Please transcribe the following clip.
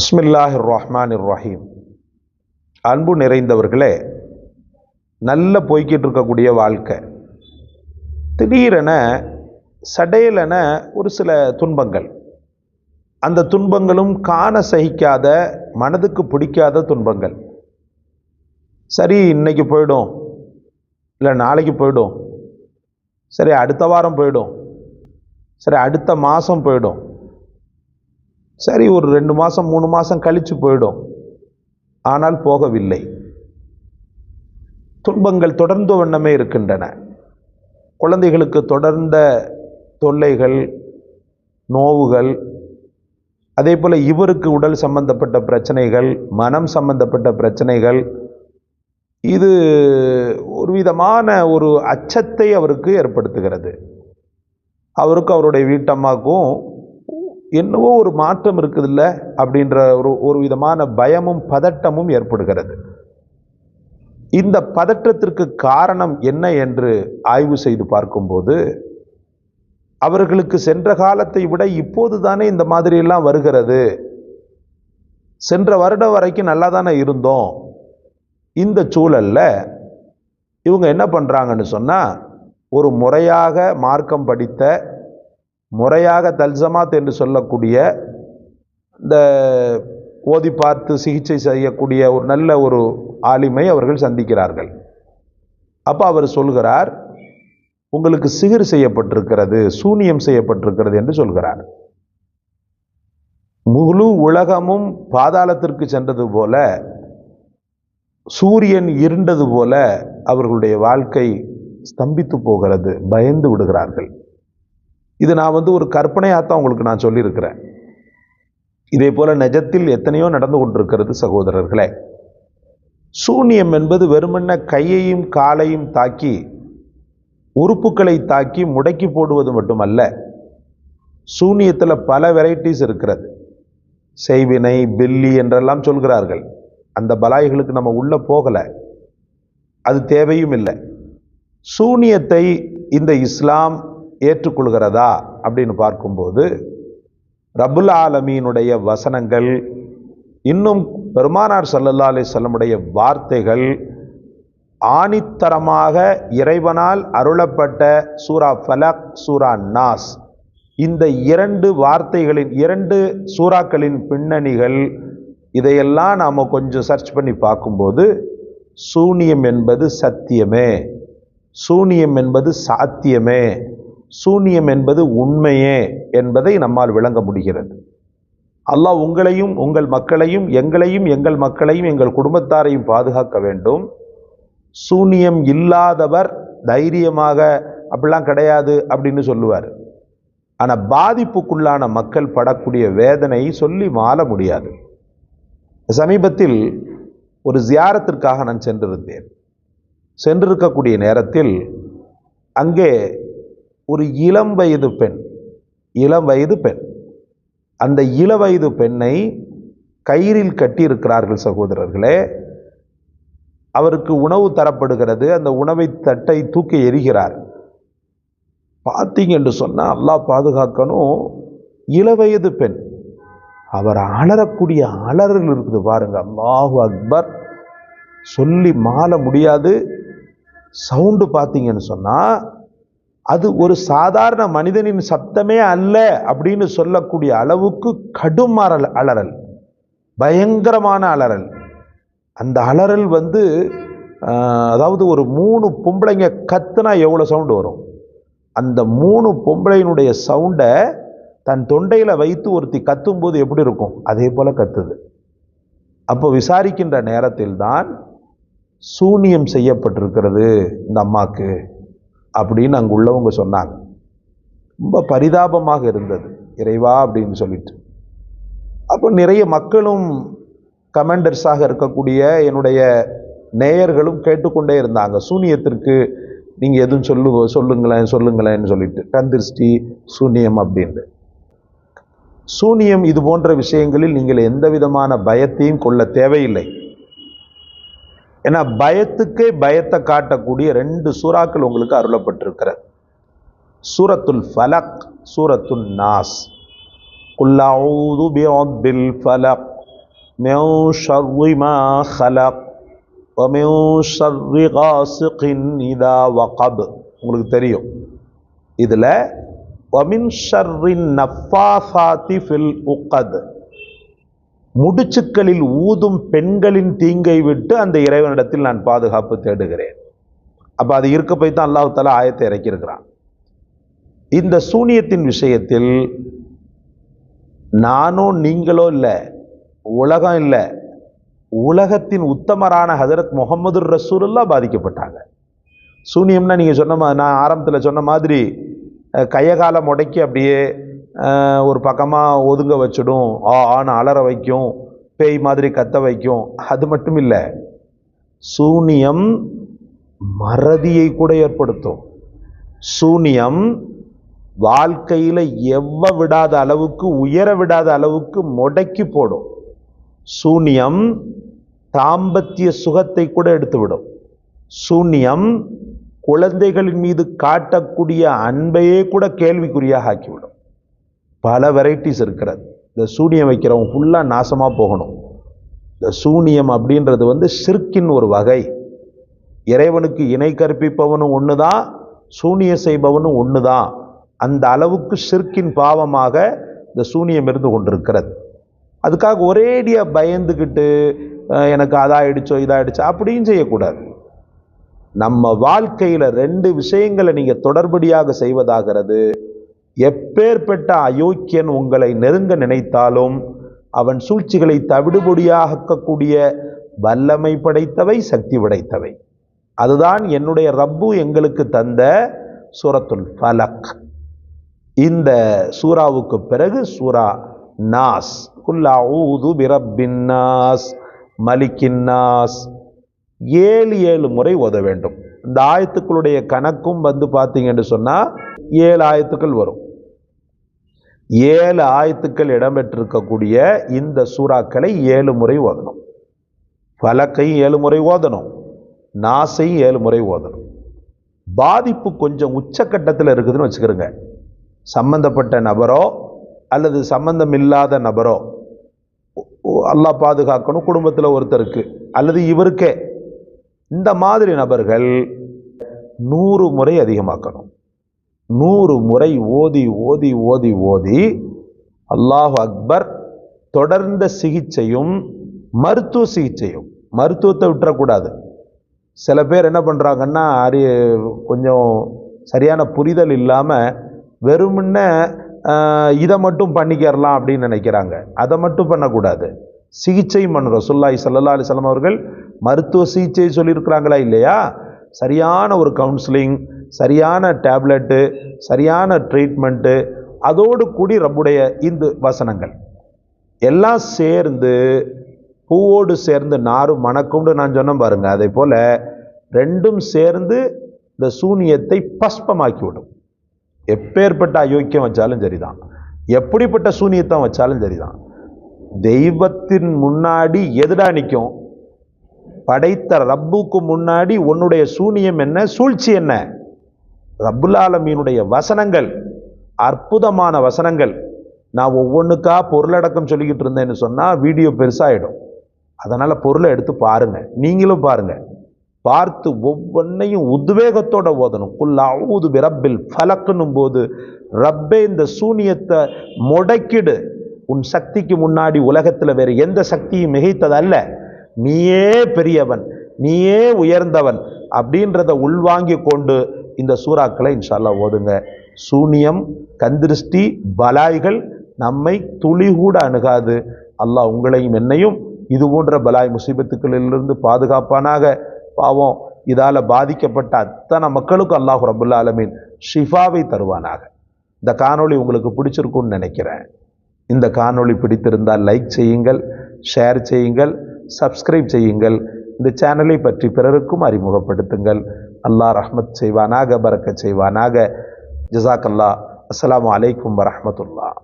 பிஸ்மில்லாஹிர் ரஹ்மானிர் ரஹீம். அன்பு நிறைந்தவர்களே, நல்ல போய்கிட்டு இருக்கக்கூடிய வாழ்க்கை திடீரென சடையலென ஒரு சில துன்பங்கள், அந்த துன்பங்களும் காண சகிக்காத, மனதுக்கு பிடிக்காத துன்பங்கள். சரி, இன்னைக்கு போயிடும், இல்லை நாளைக்கு போயிடும், சரி அடுத்த வாரம் போயிடும், சரி அடுத்த மாதம் போயிடும், சரி ஒரு 2 மாதம் 3 மாதம் கழித்து போயிடும். ஆனால் போகவில்லை. துன்பங்கள் தொடர்ந்த வண்ணமே இருக்கின்றன. குழந்தைகளுக்கு தொடர்ந்த தொல்லைகள், நோவுகள், அதே போல் இவருக்கு உடல் சம்பந்தப்பட்ட பிரச்சனைகள், மனம் சம்பந்தப்பட்ட பிரச்சனைகள். இது ஒரு விதமான ஒரு அச்சத்தை அவருக்கு ஏற்படுத்துகிறது. அவருக்கும் அவருடைய வீட்டம்மாக்கும் என்னவோ ஒரு மாற்றம் இருக்குதில்ல அப்படின்ற ஒரு விதமான பயமும் பதட்டமும் ஏற்படுகிறது. இந்த பதற்றத்திற்கு காரணம் என்ன என்று ஆய்வு செய்து பார்க்கும்போது, அவர்களுக்கு சென்ற காலத்தை விட இப்போது தானே இந்த மாதிரியெல்லாம் வருகிறது, சென்ற வருடம் வரைக்கும் நல்லா தானே இருந்தோம். இந்த சூழலில் இவங்க என்ன பண்ணுறாங்கன்னு சொன்னால், ஒரு முறையாக மார்க்கம் படித்த, முறையாக தல்சமாத் என்று சொல்லக்கூடிய, இந்த ஓதி பார்த்து சிகிச்சை செய்யக்கூடிய ஒரு நல்ல ஒரு ஆலிமை அவர்கள் சந்திக்கிறார்கள். அப்போ அவர் சொல்கிறார், உங்களுக்கு சிகிர் செய்யப்பட்டிருக்கிறது, சூனியம் செய்யப்பட்டிருக்கிறது என்று சொல்கிறார். முழு உலகமும் பாதாளத்திற்கு சென்றது போல, சூரியன் இருண்டது போல அவர்களுடைய வாழ்க்கை ஸ்தம்பித்து போகிறது, பயந்து விடுகிறார்கள். இது நான் ஒரு கற்பனையாகத்தான் உங்களுக்கு நான் சொல்லியிருக்கிறேன். இதே போல நிஜத்தில் எத்தனையோ நடந்து கொண்டிருக்கிறது சகோதரர்களே. சூனியம் என்பது வெறுமன்ன கையையும் காலையும் தாக்கி, உறுப்புகளை தாக்கி முடக்கி போடுவது மட்டுமல்ல. சூனியத்தில் பல வெரைட்டிஸ் இருக்கிறது. செய்வினை, பில்லி என்றெல்லாம் சொல்கிறார்கள். அந்த பலாய்களுக்கு நம்ம உள்ள போகலை, அது தேவையும் இல்லை. சூனியத்தை இந்த இஸ்லாம் ஏற்றுக்கொள்கிறதா அப்படின்னு பார்க்கும்போது, ரப்புல் ஆலமீனுடைய வசனங்கள், இன்னும் பெருமானார் ஸல்லல்லாஹு அலைஹி வஸல்லமுடைய வார்த்தைகள், ஆணித்தரமாக இறைவனால் அருளப்பட்ட சூரா ஃபலக், சூரா நாஸ், இந்த 2 வார்த்தைகளின் 2 சூறாக்களின் பின்னணிகள், இதையெல்லாம் நாம் கொஞ்சம் சர்ச் பண்ணி பார்க்கும்போது, சூனியம் என்பது சத்தியமே, சூனியம் என்பது சாத்தியமே, சூனியம் என்பது உண்மையே என்பதை நம்மால் விளங்க முடிகிறது. அல்லாஹ் உங்களையும் உங்கள் மக்களையும், எங்களையும் எங்கள் மக்களையும் எங்கள் குடும்பத்தாரையும் பாதுகாக்க வேண்டும். சூனியம் இல்லாதவர் தைரியமாக அப்படிலாம் கிடையாது அப்படின்னு சொல்லுவார். ஆனால் பாதிப்புக்குள்ளான மக்கள் படக்கூடிய வேதனை சொல்லி மாள முடியாது. சமீபத்தில் ஒரு ஜியாரத்திற்காக நான் சென்றிருக்கக்கூடிய நேரத்தில் அங்கே ஒரு இளம் வயது பெண், அந்த இளவயது பெண்ணை கயிறில் கட்டி இருக்கிறார்கள் சகோதரர்களே. அவருக்கு உணவு தரப்படுகிறது. அந்த உணவை தட்டை தூக்கி எறிகிறார். பார்த்தீங்க என்று சொன்னால், அல்லாஹ் பாதுகாக்கணும், இளவயது பெண், அவர் அலறக்கூடிய அலறல் இருக்குது பாருங்க, அல்லாஹு அக்பர், சொல்லி மாள முடியாது. சவுண்டு பார்த்தீங்கன்னு சொன்னால், அது ஒரு சாதாரண மனிதனின் சப்தமே அல்ல அப்படின்னு சொல்லக்கூடிய அளவுக்கு கடும் அலறல், பயங்கரமான அலறல். அந்த அலறல் அதாவது ஒரு 3 பொம்பளைங்க கத்துனா எவ்வளோ சவுண்டு வரும், அந்த 3 பொம்பளையினுடைய சவுண்டை தன் தொண்டையில் வைத்து ஒருத்தி கத்தும்போது எப்படி இருக்கும், அதே போல் கத்துது. அப்போ விசாரிக்கின்ற நேரத்தில் தான் சூனியம் செய்யப்பட்டிருக்கிறது இந்த அம்மாக்கு அப்படின்னு அங்கே உள்ளவங்க சொன்னாங்க. ரொம்ப பரிதாபமாக இருந்தது, இறைவா அப்படின்னு சொல்லிட்டு. அப்போ நிறைய மக்களும், கமெண்டர்ஸாக இருக்கக்கூடிய என்னுடைய நேயர்களும் கேட்டுக்கொண்டே இருந்தாங்க, சூனியத்திற்கு நீங்கள் எதுவும் சொல்லுங்களேன்னு சொல்லிட்டு, கந்திருஷ்டி, சூனியம் அப்படின்ட்டு. சூனியம் இது போன்ற விஷயங்களில் நீங்கள் எந்த விதமான பயத்தையும் கொள்ள தேவையில்லை. ஏன்னா பயத்துக்கே பயத்தை காட்டக்கூடிய 2 சூறாக்கள் உங்களுக்கு அருளப்பட்டிருக்கிறது. சூரத்துல் ஃபலக், சூரத்துல் நாஸ். குல் அஊது பிரப்பில் ஃபலக், மின் ஷர்ரி மா ஹலக் வ மின் ஷர்ரி காசிகின் இதா வகப். உங்களுக்கு தெரியும் இதில் வ மின் ஷர்ரின் நஃபாசாத்தி ஃபில் உக்கத், முடிச்சுக்களில் ஊதும் பெண்களின் தீங்கை விட்டு அந்த இறைவனிடத்தில் நான் பாதுகாப்பு தேடுகிறேன். அப்போ அது இருக்க போய் தான் அல்லாஹ் தஆலா ஆயத்தை இறக்கியிருக்கிறான். இந்த சூனியத்தின் விஷயத்தில் நானோ நீங்களோ இல்லை, உலகம் இல்லை, உலகத்தின் உத்தமரான ஹஜரத் முஹம்மது ரசூலுல்லாஹ் பாதிக்கப்பட்டாங்க. சூனியம்னா நீங்கள் சொன்ன மாதிரி, நான் ஆரம்பத்தில் சொன்ன மாதிரி கையகால முடக்கி அப்படியே ஒரு பக்கமாக ஒதுங்க வச்சிடும், ஆன அலற வைக்கும், பேய் மாதிரி கத்த வைக்கும். அது மட்டும் இல்லை, சூனியம் மறதியை கூட ஏற்படுத்தும். சூனியம் வாழ்க்கையில் எவ்வ விடாத அளவுக்கு, உயர விடாத அளவுக்கு முடக்கி போடும். சூனியம் தாம்பத்திய சுகத்தை கூட எடுத்துவிடும். சூனியம் குழந்தைகளின் மீது காட்டக்கூடிய அன்பையே கூட கேள்விக்குறியாக ஆக்கிவிடும். பல வெரைட்டிஸ் இருக்கிறது. இந்த சூனியம் வைக்கிறவங்க ஃபுல்லாக நாசமாக போகணும். இந்த சூனியம் அப்படின்றது ஷிர்கின் ஒரு வகை. இறைவனுக்கு இணை கற்பிப்பவனும் ஒன்று தான், சூனிய செய்பவனும் ஒன்று தான். அந்த அளவுக்கு ஷிர்கின் பாவமாக இந்த சூனியம் இருந்து கொண்டிருக்கிறது. அதுக்காக ஒரேடியாக பயந்துக்கிட்டு எனக்கு அதாயிடுச்சோ இதாயிடுச்சோ அப்படியும் செய்யக்கூடாது. நம்ம வாழ்க்கையில் ரெண்டு விஷயங்களை நீங்கள் தொடர்படியாக செய்வதாகிறது. எப்பேற்பட்ட அயோக்கியன் உங்களை நெருங்க நினைத்தாலும் அவன் சூழ்ச்சிகளை தவிடுபொடியாக்கக்கூடிய வல்லமை படைத்தவை, சக்தி படைத்தவை. அதுதான் என்னுடைய ரப்பு எங்களுக்கு தந்த சூரத்துல் ஃபலக். இந்த சூராவுக்கு பிறகு சூரா நாஸ், குல் அஊது பிரப்பின் நாஸ் மலிக்கின் நாஸ் 7 முறை ஓத வேண்டும். இந்த ஆயத்துக்களுடைய கணக்கும் பார்த்தீங்கன்னு சொன்னால் 7 ஆயத்துக்கள் வரும். 7 ஆயத்துக்கள் இடம்பெற்றிருக்கக்கூடிய இந்த சூறாக்களை 7 முறை ஓதணும். ஃபலக்கை 7 முறை ஓதணும், நாஸை 7 முறை ஓதணும். பாதிப்பு கொஞ்சம் உச்சக்கட்டத்தில் இருக்குதுன்னு வச்சுக்கிறோங்க. சம்பந்தப்பட்ட நபரோ அல்லது சம்பந்தம் இல்லாத நபரோ, அல்லாஹ் பாதுகாக்கணும், குடும்பத்தில் ஒருத்தருக்கு அல்லது இவருக்கே, இந்த மாதிரி நபர்கள் 100 முறை அதிகமாக்கணும். 100 முறை ஓதி ஓதி ஓதி ஓதி அல்லாஹ் அக்பர். தொடர்ந்த சிகிச்சையும் மருத்துவ சிகிச்சையும், மருத்துவத்தை விட்டுறக்கூடாது. சில பேர் என்ன பண்ணுறாங்கன்னா, கொஞ்சம் சரியான புரிதல் இல்லாமல் வெறுமுன்ன இதை மட்டும் பண்ணிக்கிறலாம் அப்படின்னு நினைக்கிறாங்க. அதை மட்டும் பண்ணக்கூடாது, சிகிச்சையும் பண்ணணும். ரசூலுல்லாஹி ஸல்லல்லாஹு அலைஹி வஸல்லம் அவர்கள் மருத்துவ சிகிச்சை சொல்லியிருக்கிறாங்களா இல்லையா? சரியான ஒரு கவுன்சிலிங், சரியான டேப்லெட்டு, சரியான ட்ரீட்மெண்ட்டு, அதோடு கூடி ரப்புடைய இந்த வசனங்கள் எல்லாம் சேர்ந்து பூவோடு சேர்ந்து நாரும் மணக்கும்னு நான் சொன்னேன் பாருங்க. அதே போல் ரெண்டும் சேர்ந்து இந்த சூனியத்தை பஸ்பமாக்கிவிடும். எப்பேற்பட்ட அயோக்கியம் வச்சாலும் சரிதான், எப்படிப்பட்ட சூனியத்தை வச்சாலும் சரிதான், தெய்வத்தின் முன்னாடி எதிரா நிற்கும். படைத்த ரப்புக்கு முன்னாடி உன்னுடைய சூனியம் என்ன, சூழ்ச்சி என்ன? ரப்புல் ஆலமீனுடைய வசனங்கள் அற்புதமான வசனங்கள். நான் ஒவ்வொன்றுக்கா பொருளடக்கம் சொல்லிக்கிட்டு இருந்தேன்னு சொன்னால் வீடியோ பெருசாகிடும். அதனால் பொருளை எடுத்து பாருங்கள், நீங்களும் பாருங்கள். பார்த்து ஒவ்வொன்றையும் உத்வேகத்தோட ஓதணும். குல் அஊது பிரப்பில் ஃபலக்னும் போது, ரப்பே இந்த சூனியத்தை முடக்கிடு, உன் சக்திக்கு முன்னாடி உலகத்தில் வேறு எந்த சக்தியும் மிகைத்ததல்ல, நீயே பெரியவன், நீயே உயர்ந்தவன் அப்படின்றத உள்வாங்கி கொண்டு இந்த சூறாக்களை இன்ஷா அல்லாஹ் ஓதுங்க. சூனியம், கந்திருஷ்டி, பலாய்கள் நம்மை துளி கூட அணுகாது. அல்லாஹ் உங்களையும் என்னையும் இது போன்ற பலாய் முசீபத்துக்களிலிருந்து பாதுகாப்பானாக. பாவம் இதால் பாதிக்கப்பட்ட அத்தனை மக்களுக்கும் அல்லாஹ் ரப்புல் ஆலமீன் ஷிஃபாவை தருவானாக. இந்த காணொளி உங்களுக்கு பிடிச்சிருக்குன்னு நினைக்கிறேன். இந்த காணொளி பிடித்திருந்தால் லைக் செய்யுங்கள், ஷேர் செய்யுங்கள், சப்ஸ்கிரைப் செய்யுங்கள். இந்த சேனலை பற்றி பிறருக்கும் அறிமுகப்படுத்துங்கள். அல்லாஹ் ரஹ்மத் செய்வானாக, பரக்கத் செய்வானாக. ஜஸாக்கல்லாஹ். அஸ்ஸலாமு அலைக்கும் வரஹ்மத்துல்லாஹ்.